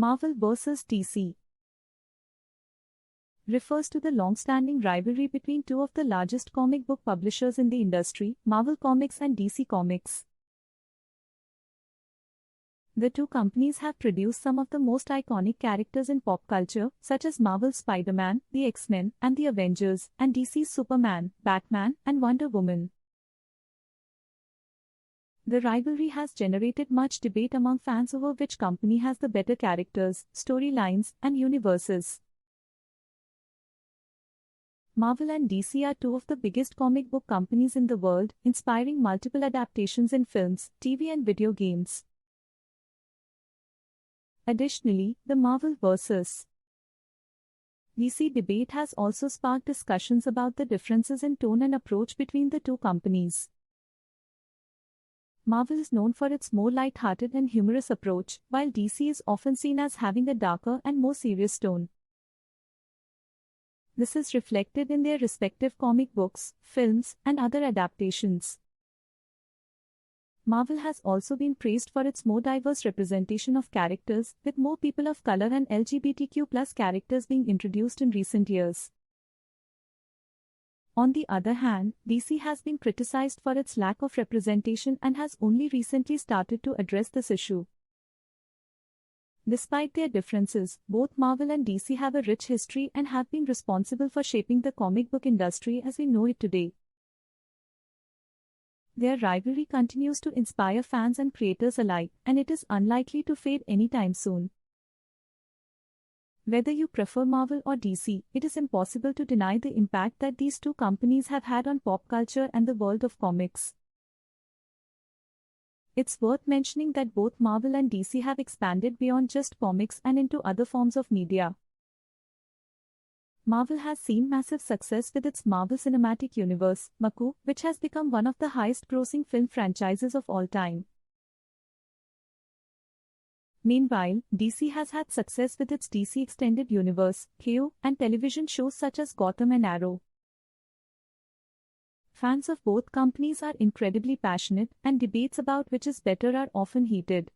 Marvel vs. DC refers to the long-standing rivalry between two of the largest comic book publishers in the industry, Marvel Comics and DC Comics. The two companies have produced some of the most iconic characters in pop culture, such as Marvel's Spider-Man, the X-Men, and the Avengers, and DC's Superman, Batman, and Wonder Woman. The rivalry has generated much debate among fans over which company has the better characters, storylines, and universes. Marvel and DC are two of the biggest comic book companies in the world, inspiring multiple adaptations in films, TV, and video games. Additionally, the Marvel vs. DC debate has also sparked discussions about the differences in tone and approach between the two companies. Marvel is known for its more light-hearted and humorous approach, while DC is often seen as having a darker and more serious tone. This is reflected in their respective comic books, films, and other adaptations. Marvel has also been praised for its more diverse representation of characters, with more people of color and LGBTQ+ characters being introduced in recent years. On the other hand, DC has been criticized for its lack of representation and has only recently started to address this issue. Despite their differences, both Marvel and DC have a rich history and have been responsible for shaping the comic book industry as we know it today. Their rivalry continues to inspire fans and creators alike, and it is unlikely to fade anytime soon. Whether you prefer Marvel or DC, it is impossible to deny the impact that these two companies have had on pop culture and the world of comics. It's worth mentioning that both Marvel and DC have expanded beyond just comics and into other forms of media. Marvel has seen massive success with its Marvel Cinematic Universe, MCU, which has become one of the highest-grossing film franchises of all time. Meanwhile, DC has had success with its DC Extended Universe, KO, and television shows such as Gotham and Arrow. Fans of both companies are incredibly passionate, and debates about which is better are often heated.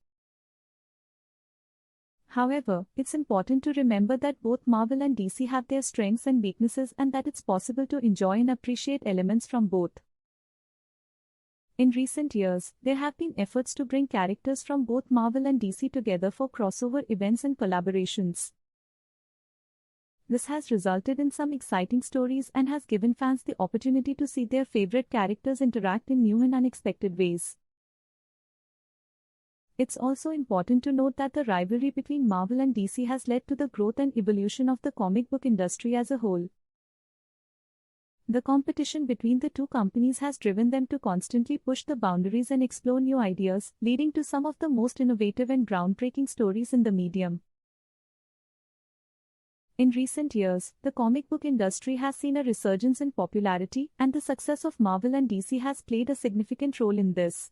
However, it's important to remember that both Marvel and DC have their strengths and weaknesses and that it's possible to enjoy and appreciate elements from both. In recent years, there have been efforts to bring characters from both Marvel and DC together for crossover events and collaborations. This has resulted in some exciting stories and has given fans the opportunity to see their favorite characters interact in new and unexpected ways. It's also important to note that the rivalry between Marvel and DC has led to the growth and evolution of the comic book industry as a whole. The competition between the two companies has driven them to constantly push the boundaries and explore new ideas, leading to some of the most innovative and groundbreaking stories in the medium. In recent years, the comic book industry has seen a resurgence in popularity, and the success of Marvel and DC has played a significant role in this.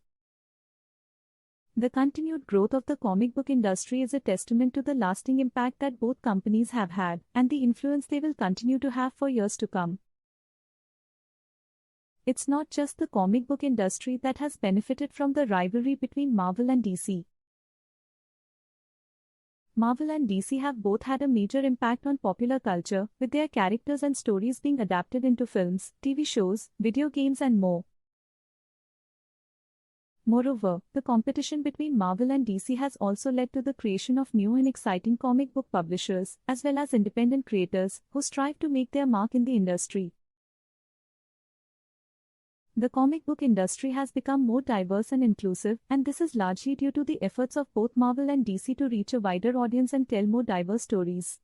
The continued growth of the comic book industry is a testament to the lasting impact that both companies have had, and the influence they will continue to have for years to come. It's not just the comic book industry that has benefited from the rivalry between Marvel and DC. Marvel and DC have both had a major impact on popular culture, with their characters and stories being adapted into films, TV shows, video games, and more. Moreover, the competition between Marvel and DC has also led to the creation of new and exciting comic book publishers, as well as independent creators, who strive to make their mark in the industry. The comic book industry has become more diverse and inclusive, and this is largely due to the efforts of both Marvel and DC to reach a wider audience and tell more diverse stories.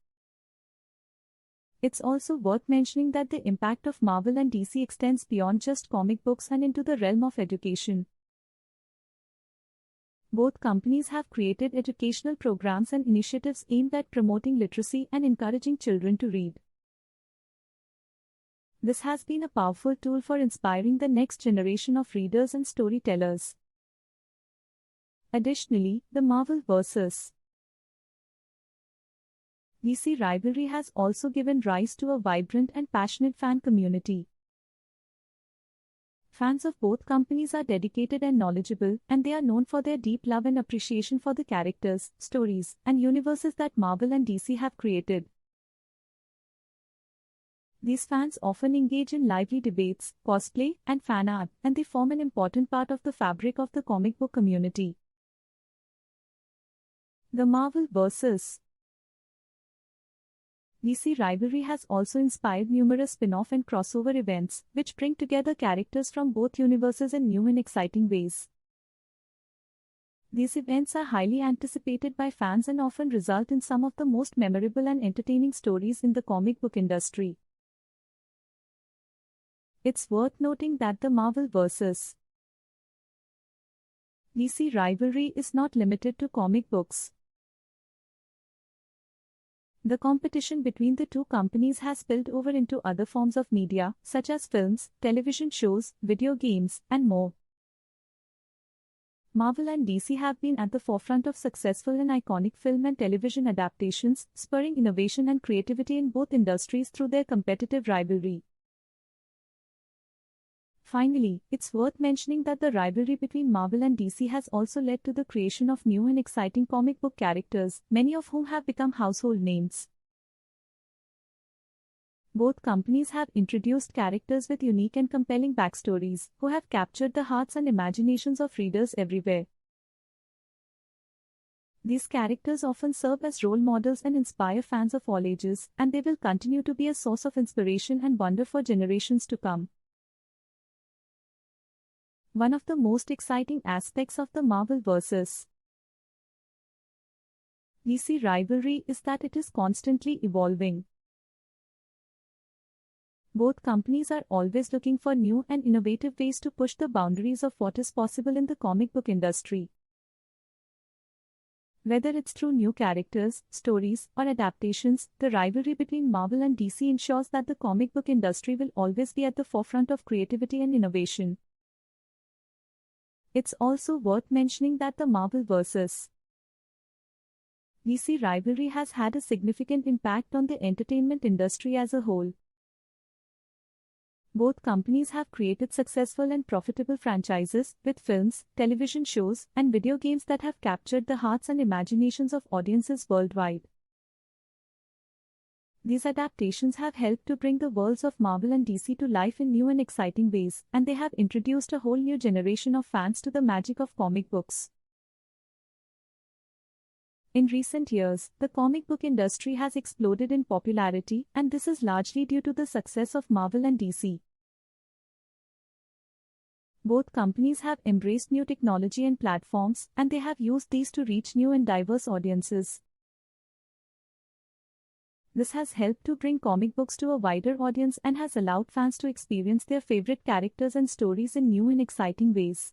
It's also worth mentioning that the impact of Marvel and DC extends beyond just comic books and into the realm of education. Both companies have created educational programs and initiatives aimed at promoting literacy and encouraging children to read. This has been a powerful tool for inspiring the next generation of readers and storytellers. Additionally, the Marvel vs. DC rivalry has also given rise to a vibrant and passionate fan community. Fans of both companies are dedicated and knowledgeable, and they are known for their deep love and appreciation for the characters, stories, and universes that Marvel and DC have created. These fans often engage in lively debates, cosplay, and fan art, and they form an important part of the fabric of the comic book community. The Marvel vs. DC rivalry has also inspired numerous spin-off and crossover events, which bring together characters from both universes in new and exciting ways. These events are highly anticipated by fans and often result in some of the most memorable and entertaining stories in the comic book industry. It's worth noting that the Marvel vs. DC rivalry is not limited to comic books. The competition between the two companies has spilled over into other forms of media, such as films, television shows, video games, and more. Marvel and DC have been at the forefront of successful and iconic film and television adaptations, spurring innovation and creativity in both industries through their competitive rivalry. Finally, it's worth mentioning that the rivalry between Marvel and DC has also led to the creation of new and exciting comic book characters, many of whom have become household names. Both companies have introduced characters with unique and compelling backstories, who have captured the hearts and imaginations of readers everywhere. These characters often serve as role models and inspire fans of all ages, and they will continue to be a source of inspiration and wonder for generations to come. One of the most exciting aspects of the Marvel vs. DC rivalry is that it is constantly evolving. Both companies are always looking for new and innovative ways to push the boundaries of what is possible in the comic book industry. Whether it's through new characters, stories, or adaptations, the rivalry between Marvel and DC ensures that the comic book industry will always be at the forefront of creativity and innovation. It's also worth mentioning that the Marvel vs. DC rivalry has had a significant impact on the entertainment industry as a whole. Both companies have created successful and profitable franchises, with films, television shows, and video games that have captured the hearts and imaginations of audiences worldwide. These adaptations have helped to bring the worlds of Marvel and DC to life in new and exciting ways, and they have introduced a whole new generation of fans to the magic of comic books. In recent years, the comic book industry has exploded in popularity, and this is largely due to the success of Marvel and DC. Both companies have embraced new technology and platforms, and they have used these to reach new and diverse audiences. This has helped to bring comic books to a wider audience and has allowed fans to experience their favorite characters and stories in new and exciting ways.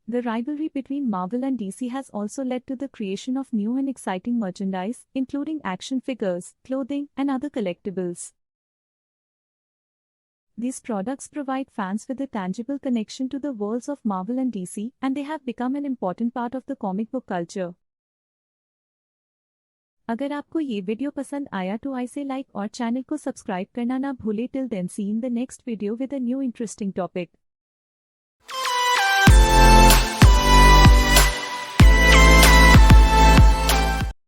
The rivalry between Marvel and DC has also led to the creation of new and exciting merchandise, including action figures, clothing, and other collectibles. These products provide fans with a tangible connection to the worlds of Marvel and DC, and they have become an important part of the comic book culture. अगर आपको ये video पसंद आया तो इसे like और channel को subscribe करना ना भूले. Till then, see you in the next video with a new interesting topic.